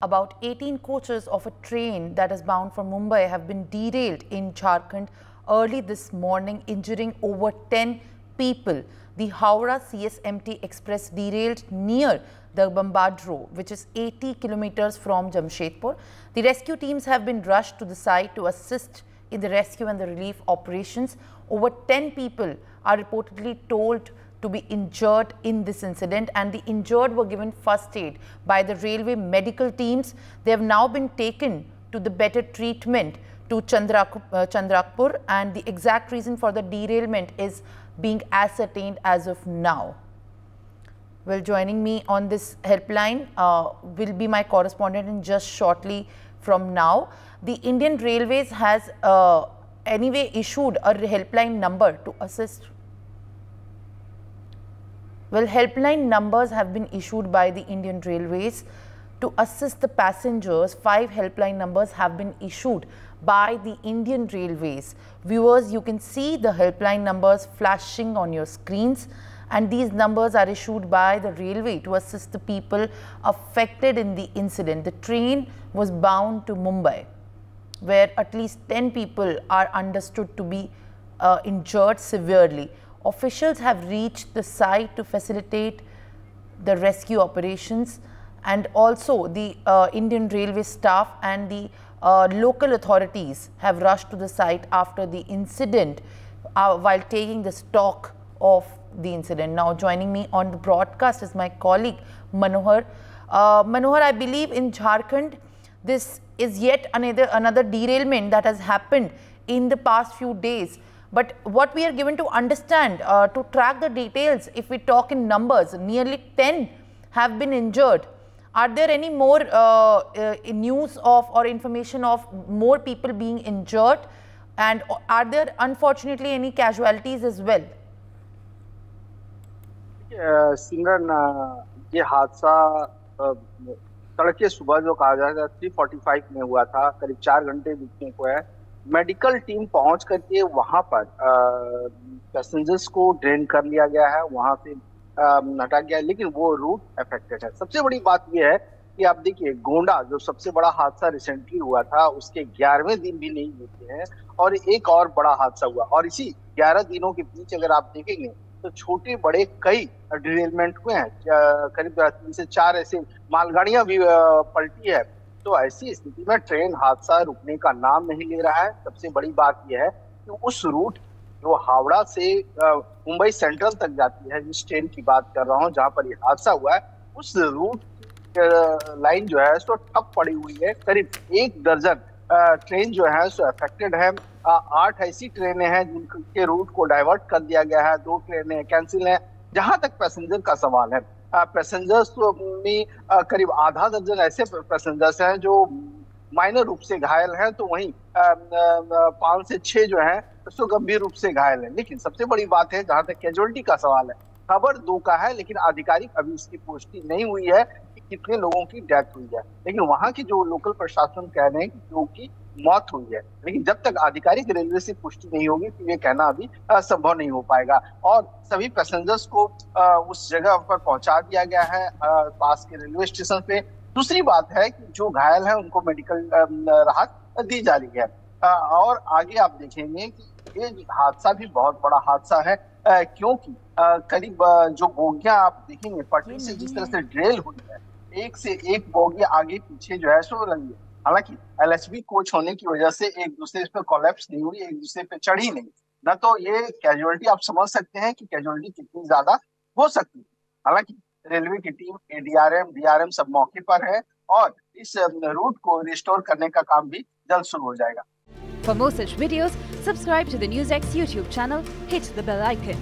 About 18 coaches of a train that is bound for Mumbai have been derailed in Jharkhand early this morning, injuring over 10 people. The Howrah CSMT Express derailed near the Bombardro, which is 80 kilometers from Jamshedpur. The rescue teams have been rushed to the site to assist in the rescue and the relief operations. Over 10 people are reportedly told to be injured in this incident, and the injured were given first aid by the railway medical teams. They have now been taken to the better treatment to Chandrakpur, and the exact reason for the derailment is being ascertained as of now. Well, joining me on this helpline will be my correspondent in just shortly from now. The Indian Railways has anyway issued a helpline number to assist. Well, helpline numbers have been issued by the Indian Railways to assist the passengers. 5 helpline numbers have been issued by the Indian Railways. Viewers, you can see the helpline numbers flashing on your screens, and these numbers are issued by the railway to assist the people affected in the incident. The train was bound to Mumbai, where at least 10 people are understood to be injured severely. Officials have reached the site to facilitate the rescue operations, and also the Indian Railway staff and the local authorities have rushed to the site after the incident while taking the stock of the incident. Now joining me on the broadcast is my colleague Manohar. Manohar, I believe in Jharkhand this is yet another derailment that has happened in the past few days. But what we are given to understand, to track the details, if we talk in numbers, nearly 10 have been injured. Are there any more news of or information of more people being injured? And are there unfortunately any casualties as well? सिमरन, ये हादसा तड़के सुबह जो कहा जाएगा 3:45 में हुआ था, करीब 4 घंटे बीतने को है। मेडिकल टीम पहुंच करके वहां पर पैसेंजर्स को ड्रेन कर लिया गया है, वहां से हटा गया है, लेकिन वो रूट अफेक्टेड है। सबसे बड़ी बात ये है कि आप देखिए, गोंडा जो सबसे बड़ा हादसा रिसेंटली हुआ था, उसके 11वें दिन भी नहीं हुए हैं और एक और बड़ा हादसा हुआ, और इसी 11 दिनों के बीच अगर आप देखेंगे तो छोटे बड़े कई डिरेलमेंट हुए हैं। करीब 3 से 4 ऐसे मालगाड़ियां भी पलटी है। तो ऐसी स्थिति में ट्रेन हादसा रुकने का नाम नहीं ले रहा है। सबसे बड़ी बात यह है कि उस रूट जो हावड़ा से मुंबई सेंट्रल तक जाती है, जिस ट्रेन की बात कर रहा हूँ जहां पर यह हादसा हुआ है, उस रूट लाइन जो है सो ठप पड़ी हुई है। करीब 1 दर्जन ट्रेन जो है सो अफेक्टेड है। 8 ऐसी ट्रेनें हैं जिनके रूट को डाइवर्ट कर दिया गया है, 2 ट्रेनें कैंसिल हैं। जहां तक पैसेंजर का सवाल है, पैसेंजर्स में करीब आधा दर्जन ऐसे पैसेंजर्स हैं जो माइनर रूप से घायल हैं, तो वहीं 5 से 6 जो हैं तो गंभीर रूप से घायल हैं। लेकिन सबसे बड़ी बात है, जहां तक कैजुअलिटी का सवाल है, खबर 2 का है, लेकिन आधिकारिक अभी इसकी पुष्टि नहीं हुई है कि कितने लोगों की डेथ हुई है। लेकिन वहां की जो लोकल प्रशासन कह रहे हैं कि लोगों की मौत हुई है, लेकिन जब तक आधिकारिक रेलवे से पुष्टि नहीं होगी तो ये कहना अभी संभव नहीं हो पाएगा। और सभी पैसेंजर्स को उस जगह पर पहुंचा दिया गया है, पास के रेलवे स्टेशन पे। दूसरी बात है कि जो घायल है उनको मेडिकल राहत दी जा रही है। और आगे आप देखेंगे कि ये हादसा भी बहुत बड़ा हादसा है, क्योंकि करीब जो बोगियां आप देखेंगे पटरी से जिस तरह से ड्रेल हुई है, एक से एक बोगी आगे पीछे जो है सो लगी है। हालांकि एलएचबी कोच होने की वजह से एक दूसरे पे कोलैप्स नहीं हुई, एक दूसरे पे चढ़ी नहीं, ना तो ये कैजुअलिटी आप समझ सकते हैं कि कैजुअलिटी कितनी ज्यादा हो सकती है। हालांकि रेलवे की टीम, एडीआरएम, डीआरएम सब मौके पर है और इस रूट को रिस्टोर करने का काम भी जल्द शुरू हो जाएगा। For more such videos, subscribe to the NewsX YouTube channel, hit the bell icon.